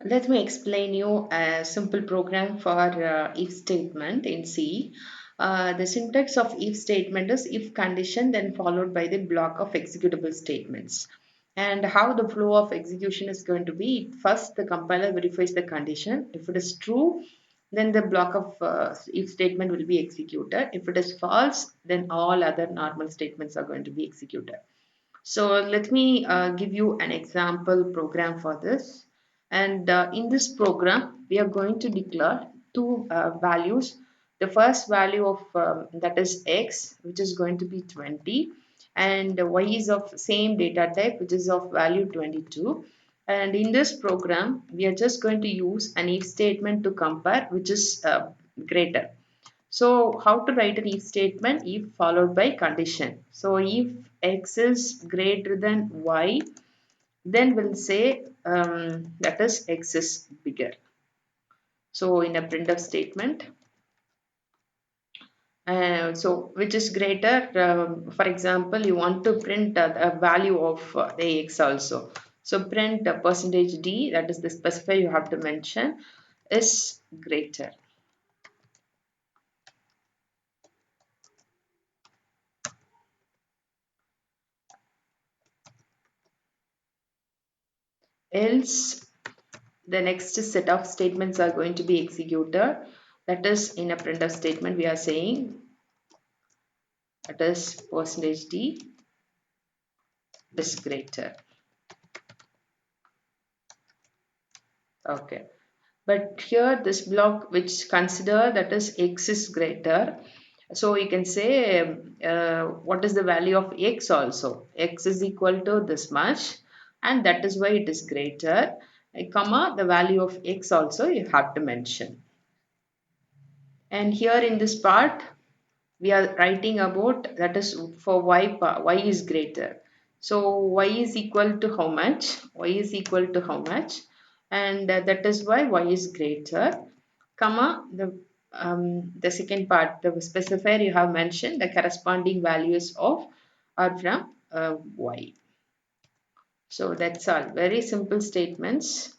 Let me explain you a simple program for if statement in C. The syntax of if statement is if condition then followed by the block of executable statements. And how the flow of execution is going to be, first the compiler verifies the condition. If it is true, then the block of if statement will be executed. If it is false, then all other normal statements are going to be executed. So let me give you an example program for this. And in this program, we are going to declare two values. The first value of that is x, which is going to be 20, and y is of same data type, which is of value 22. And in this program, we are just going to use an if statement to compare, which is greater. So how to write an if statement? If followed by condition. So if x is greater than y, then we'll say that is x is bigger. So in a printf statement, so which is greater, for example, you want to print a value of the x also. So print percentage %d, that is the specifier you have to mention, is greater. Else the next set of statements are going to be executed. That is in a printf statement we are saying that is percentage %d is greater. Okay. But here this block which consider that is x is greater. So you can say what is the value of x also. X is equal to this much and that is why it is greater. Comma the value of x also you have to mention. And here in this part we are writing about that is for y is greater. So y is equal to how much? Y is equal to how much? And that is why y is greater, comma the second part, the specifier you have mentioned the corresponding values of or from y. So that's all, very simple statements.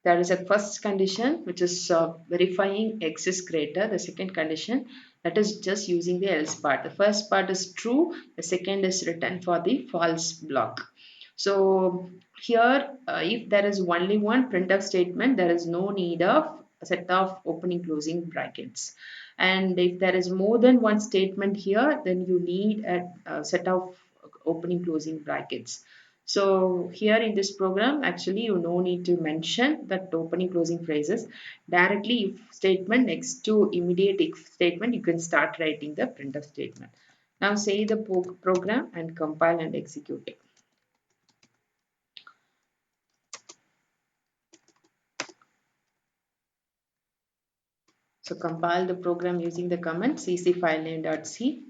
There is a first condition which is verifying x is greater. The second condition that is just using the else part. The first part is true. The second is written for the false block. So here if there is only one printf statement, there is no need of a set of opening closing brackets. And if there is more than one statement here, then you need a set of opening closing brackets. So here in this program, actually you no need to mention that opening closing phrases. Directly if statement next to immediate if statement, you can start writing the printf statement. Now say the program and compile and execute it. So compile the program using the command cc filename.c.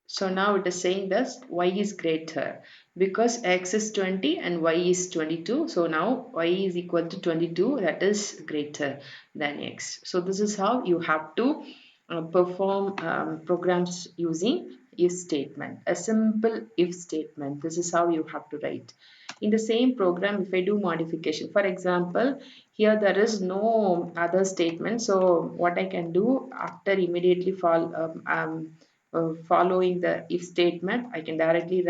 So now it is saying that y is greater because x is 20 and y is 22. So now y is equal to 22, that is greater than x. So this is how you have to perform programs using if statement, a simple if statement. This is how you have to write. In the same program, if I do modification, for example, here there is no other statement. So what I can do after immediately following the if statement, um, I can directly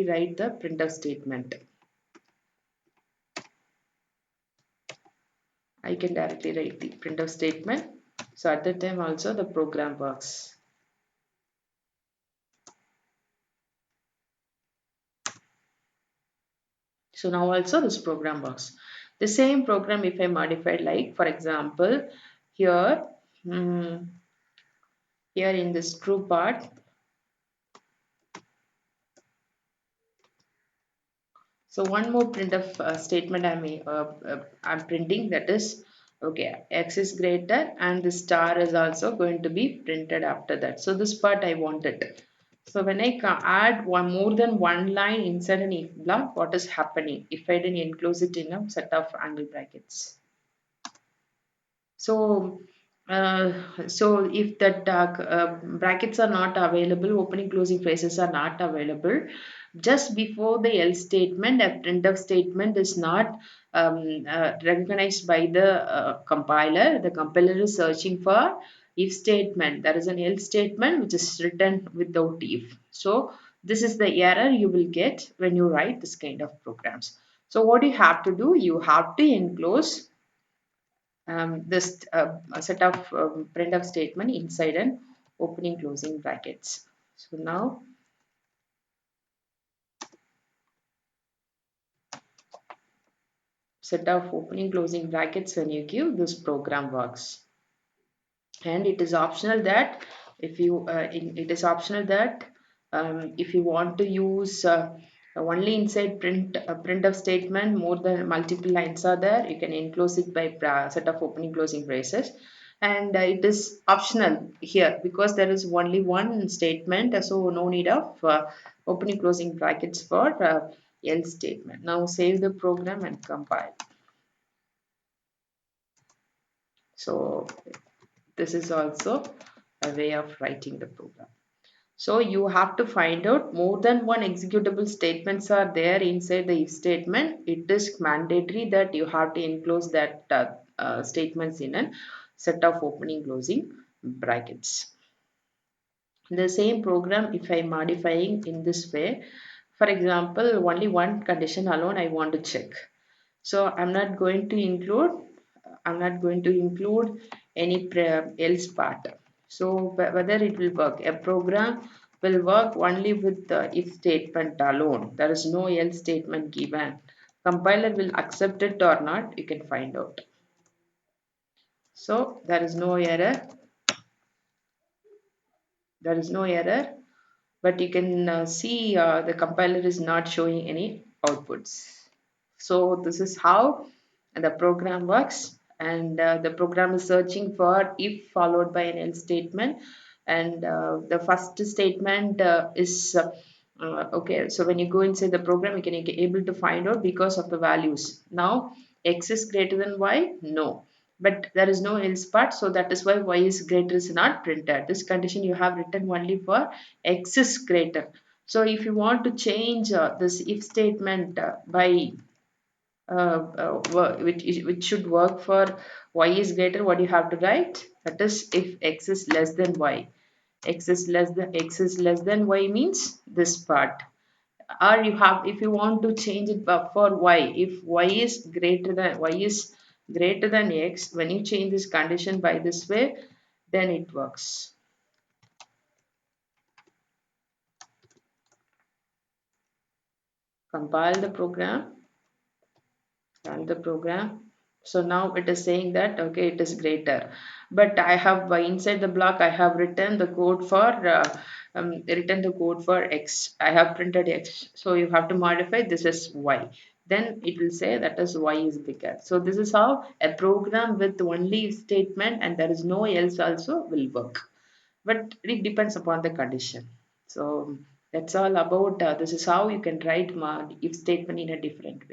write the printf statement. I can directly write the printf statement. So at that time also the program works. So now also this program works. The same program if I modified, like for example here, here in this true part, so one more printf statement I'm printing, that is okay, x is greater and the star is also going to be printed after that. So this part I wanted. So when I add one more than one line inside an if block, what is happening if I didn't enclose it in a set of angle brackets? So So if that brackets are not available, opening closing phrases are not available, just before the else statement, a printf statement is not recognized by the compiler. The compiler is searching for if statement. There is an else statement which is written without if. So this is the error you will get when you write this kind of programs. So what you have to do, you have to enclose this a set of printf statement inside an opening closing brackets. So now set of opening closing brackets when you give this program works. And it is optional that if you it is optional that if you want to use only inside printf statement, more than multiple lines are there, you can enclose it by set of opening closing braces. And it is optional here because there is only one statement, so no need of opening closing brackets for else statement. Now save the program and compile. So this is also a way of writing the program. So you have to find out more than one executable statements are there inside the if statement. It is mandatory that you have to enclose that statements in a set of opening closing brackets. The same program, if I am modifying in this way, for example, only one condition alone I want to check. So I'm not going to include any else part. So whether it will work, a program will work only with the if statement alone. There is no else statement given. Compiler will accept it or not, you can find out. So there is no error. There is no error, but you can see the compiler is not showing any outputs. So this is how the program works, and the program is searching for if followed by an else statement. And the first statement is okay. So when you go inside the program, you can be able to find out because of the values. Now x is greater than y, no, but there is no else part, so that is why y is greater is not printed. This condition you have written only for x is greater. So if you want to change this if statement by which should work for y is greater, what you have to write, that is if x is less than y. X is less than y means this part. Or you have, if you want to change it for y, if y is greater than x, when you change this condition by this way, then it works. Compile the program, run the program. So now it is saying that okay, it is greater, but I have inside the block I have written the code for x. I have printed x, so you have to modify this as y, then it will say that is y is bigger. So this is how a program with only statement and there is no else also will work, but it depends upon the condition. So that's all about this is how you can write if statement in a different way.